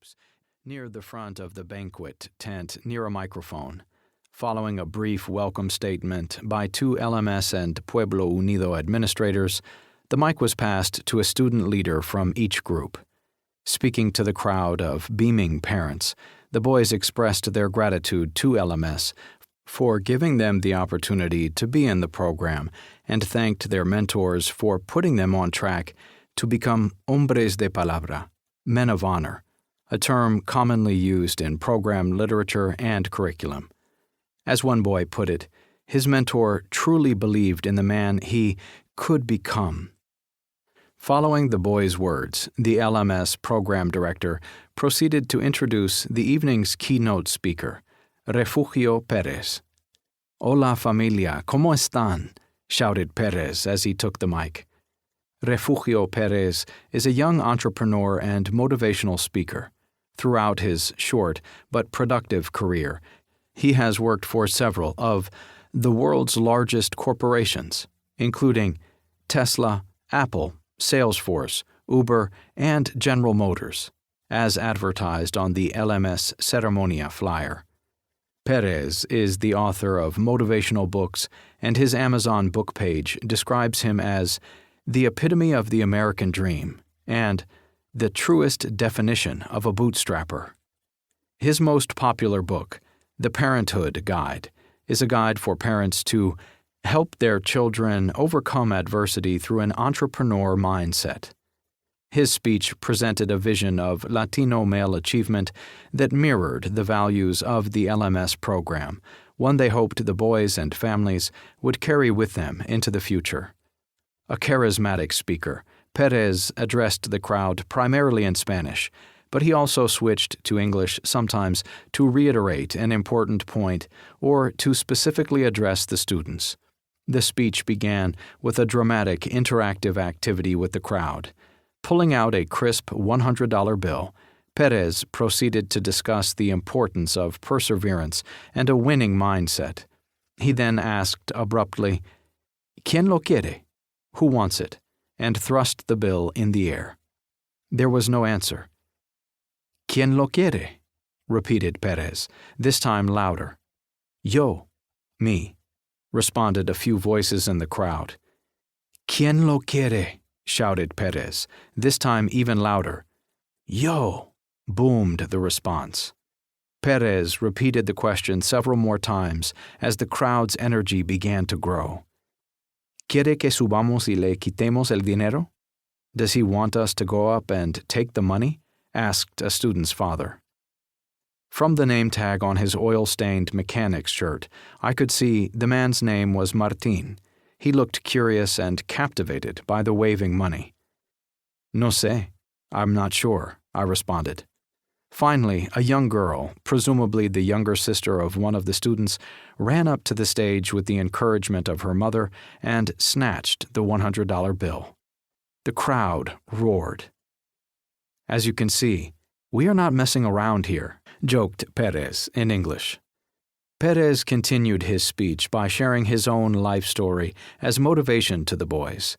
groups near the front of the banquet tent near a microphone. Following a brief welcome statement by 2 LMS and Pueblo Unido administrators, the mic was passed to a student leader from each group. Speaking to the crowd of beaming parents, the boys expressed their gratitude to LMS for giving them the opportunity to be in the program and thanked their mentors for putting them on track to become hombres de palabra, men of honor, a term commonly used in program literature and curriculum. As one boy put it, his mentor truly believed in the man he could become. Following the boys' words, the LMS program director proceeded to introduce the evening's keynote speaker, Refugio Perez. "Hola familia, ¿cómo están?" shouted Perez as he took the mic. Refugio Perez is a young entrepreneur and motivational speaker. Throughout his short but productive career, he has worked for several of the world's largest corporations, including Tesla, Apple, Salesforce, Uber, and General Motors, as advertised on the LMS Ceremonia flyer. Perez is the author of motivational books, and his Amazon book page describes him as the epitome of the American dream and the truest definition of a bootstrapper. His most popular book, The Parenthood Guide, is a guide for parents to help their children overcome adversity through an entrepreneur mindset. His speech presented a vision of Latino male achievement that mirrored the values of the LMS program, one they hoped the boys and families would carry with them into the future. A charismatic speaker, Perez addressed the crowd primarily in Spanish, but he also switched to English sometimes to reiterate an important point or to specifically address the students. The speech began with a dramatic interactive activity with the crowd. Pulling out a crisp $100 bill, Perez proceeded to discuss the importance of perseverance and a winning mindset. He then asked abruptly, "¿Quién lo quiere?" "Who wants it?" and thrust the bill in the air. There was no answer. "¿Quién lo quiere?" repeated Perez, this time louder. "Yo," me, responded a few voices in the crowd. "¿Quién lo quiere?" shouted Perez, this time even louder. "Yo," boomed the response. Perez repeated the question several more times as the crowd's energy began to grow. "¿Quiere que subamos y le quitemos el dinero?" "Does he want us to go up and take the money?" asked a student's father. From the name tag on his oil-stained mechanic's shirt, I could see the man's name was Martín. He looked curious and captivated by the waving money. "No sé. I'm not sure," I responded. Finally, a young girl, presumably the younger sister of one of the students, ran up to the stage with the encouragement of her mother and snatched the $100 bill. The crowd roared. "As you can see, we are not messing around here," joked Perez in English. Perez continued his speech by sharing his own life story as motivation to the boys.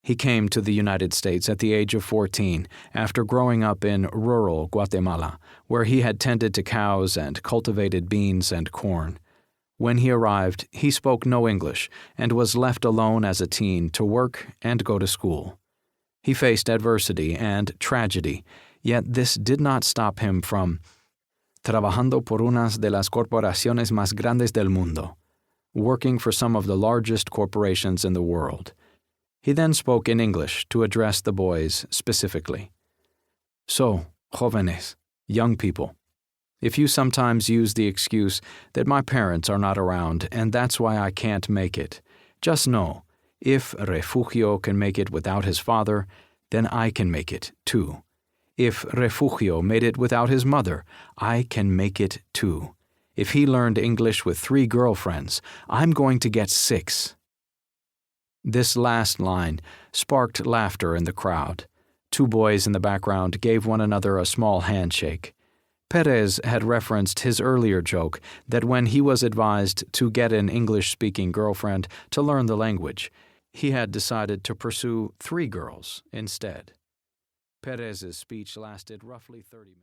He came to the United States at the age of 14 after growing up in rural Guatemala, where he had tended to cows and cultivated beans and corn. When he arrived, he spoke no English and was left alone as a teen to work and go to school. He faced adversity and tragedy, yet this did not stop him from trabajando por unas de las corporaciones más grandes del mundo, working for some of the largest corporations in the world. He then spoke in English to address the boys specifically. "So, jóvenes, young people, if you sometimes use the excuse that my parents are not around and that's why I can't make it, just know, if Refugio can make it without his father, then I can make it too. If Refugio made it without his mother, I can make it too. If he learned English with 3 girlfriends, I'm going to get 6. This last line sparked laughter in the crowd. 2 boys in the background gave one another a small handshake. Perez had referenced his earlier joke that when he was advised to get an English-speaking girlfriend to learn the language, he had decided to pursue 3 girls instead. Perez's speech lasted roughly 30 minutes.